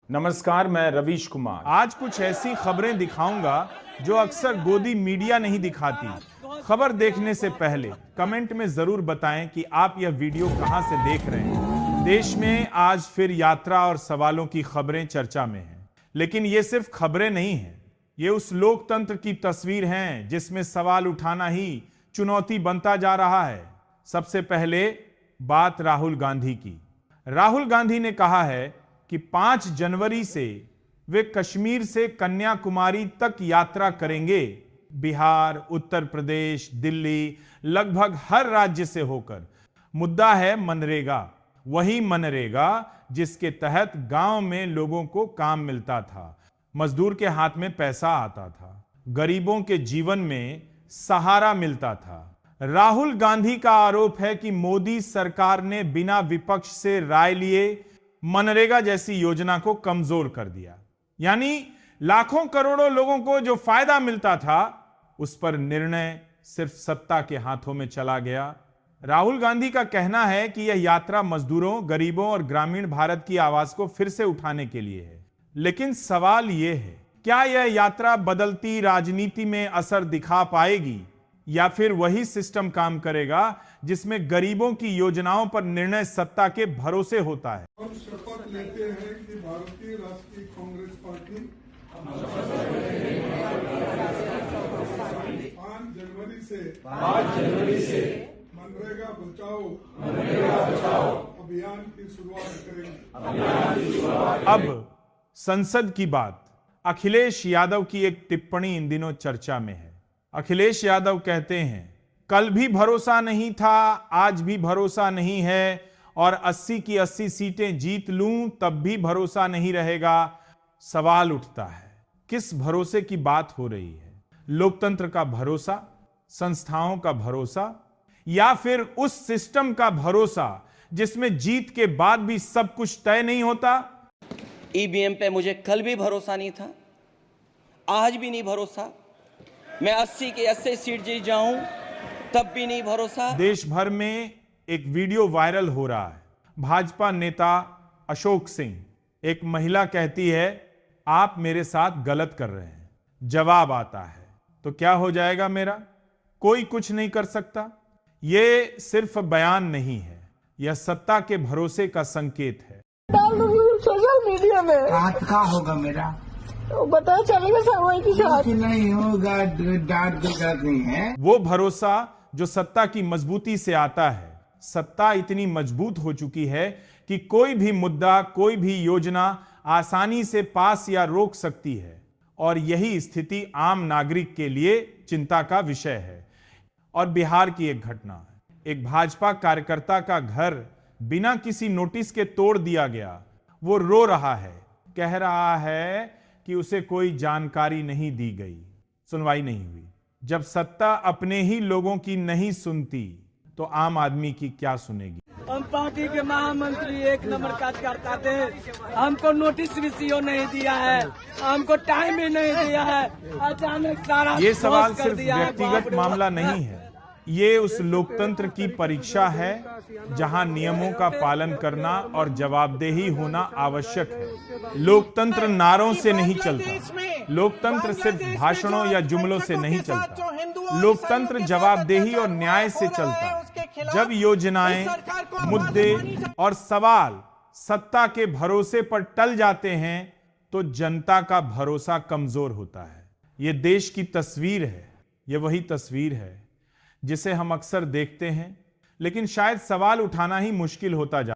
नमस्कार, मैं रवीश कुमार। आज कुछ ऐसी खबरें दिखाऊंगा जो अक्सर गोदी मीडिया नहीं दिखाती। खबर देखने से पहले कमेंट में जरूर बताएं कि आप यह वीडियो कहां से देख रहे हैं। देश में आज फिर यात्रा और सवालों की खबरें चर्चा में हैं, लेकिन ये सिर्फ खबरें नहीं हैं। ये उस लोकतंत्र की तस्वीर हैं जिसमें सवाल उठाना ही चुनौती बनता जा रहा है। सबसे पहले बात राहुल गांधी की। राहुल गांधी ने कहा है कि 5 जनवरी से वे कश्मीर से कन्याकुमारी तक यात्रा करेंगे। बिहार, उत्तर प्रदेश, दिल्ली, लगभग हर राज्य से होकर। मुद्दा है मनरेगा, वही मनरेगा जिसके तहत गांव में लोगों को काम मिलता था, मजदूर के हाथ में पैसा आता था, गरीबों के जीवन में सहारा मिलता था। राहुल गांधी का आरोप है कि मोदी सरकार ने बिना विपक्ष से राय लिए मनरेगा जैसी योजना को कमजोर कर दिया। यानी लाखों करोड़ों लोगों को जो फायदा मिलता था उस पर निर्णय सिर्फ सत्ता के हाथों में चला गया। राहुल गांधी का कहना है कि यह यात्रा मजदूरों, गरीबों और ग्रामीण भारत की आवाज को फिर से उठाने के लिए है। लेकिन सवाल यह है, क्या यह यात्रा बदलती राजनीति में असर दिखा पाएगी या फिर वही सिस्टम काम करेगा जिसमें गरीबों की योजनाओं पर निर्णय सत्ता के भरोसे होता है। हम शपथ लेते हैं कि भारतीय राष्ट्रीय कांग्रेस पार्टी 5 जनवरी से मनरेगा बचाओ अभियान की शुरुआत करेंगे। अब संसद की बात। अखिलेश यादव की एक टिप्पणी इन दिनों चर्चा में है। अखिलेश यादव कहते हैं, कल भी भरोसा नहीं था, आज भी भरोसा नहीं है, और 80 की 80 सीटें जीत लूं तब भी भरोसा नहीं रहेगा। सवाल उठता है, किस भरोसे की बात हो रही है? लोकतंत्र का भरोसा, संस्थाओं का भरोसा, या फिर उस सिस्टम का भरोसा जिसमें जीत के बाद भी सब कुछ तय नहीं होता? ईवीएम पे मुझे कल भी भरोसा नहीं था, आज भी नहीं भरोसा। मैं 80 की 80 सीट जीत जाऊं तब भी नहीं भरोसा। देश भर में एक वीडियो वायरल हो रहा है। भाजपा नेता अशोक सिंह, एक महिला कहती है, आप मेरे साथ गलत कर रहे हैं। जवाब आता है, तो क्या हो जाएगा मेरा? कोई कुछ नहीं कर सकता। यह सिर्फ बयान नहीं है, यह सत्ता के भरोसे का संकेत है। सोशल मीडिया में बात का होगा मेरा, पता चलेगा सामने की साथ नहीं होगा, डांट नहीं है। वो भरोसा जो सत्ता की मजबूती से आता है। सत्ता इतनी मजबूत हो चुकी है कि कोई भी मुद्दा, कोई भी योजना आसानी से पास या रोक सकती है, और यही स्थिति आम नागरिक के लिए चिंता का विषय है। और बिहार की एक घटना है। एक भाजपा कार्यकर्ता का घर बिना किसी नोटिस के तोड़ दिया गया। वो रो रहा है, कह रहा है कि उसे कोई जानकारी नहीं दी गई, सुनवाई नहीं हुई। जब सत्ता अपने ही लोगों की नहीं सुनती तो आम आदमी की क्या सुनेगी? हम पार्टी के महामंत्री एक नंबर कार्यकर्ता थे, हमको नोटिस भी सीओ नहीं दिया है, हमको टाइम भी नहीं दिया है, अचानक सारा ये सवाल सिर्फ व्यक्तिगत मामला नहीं है, ये उस लोकतंत्र की परीक्षा है जहां नियमों का पालन करना और जवाबदेही होना आवश्यक है। लोकतंत्र नारों से नहीं चलता, लोकतंत्र सिर्फ भाषणों या जुमलों से नहीं चलता। लोकतंत्र जवाबदेही और न्याय से चलता है। जब योजनाएं, मुद्दे और सवाल सत्ता के भरोसे पर टल जाते हैं तो जनता का भरोसा कमजोर होता है। यह देश की तस्वीर है, यह वही तस्वीर है जिसे हम अक्सर देखते हैं, लेकिन शायद सवाल उठाना ही मुश्किल होता जाता है।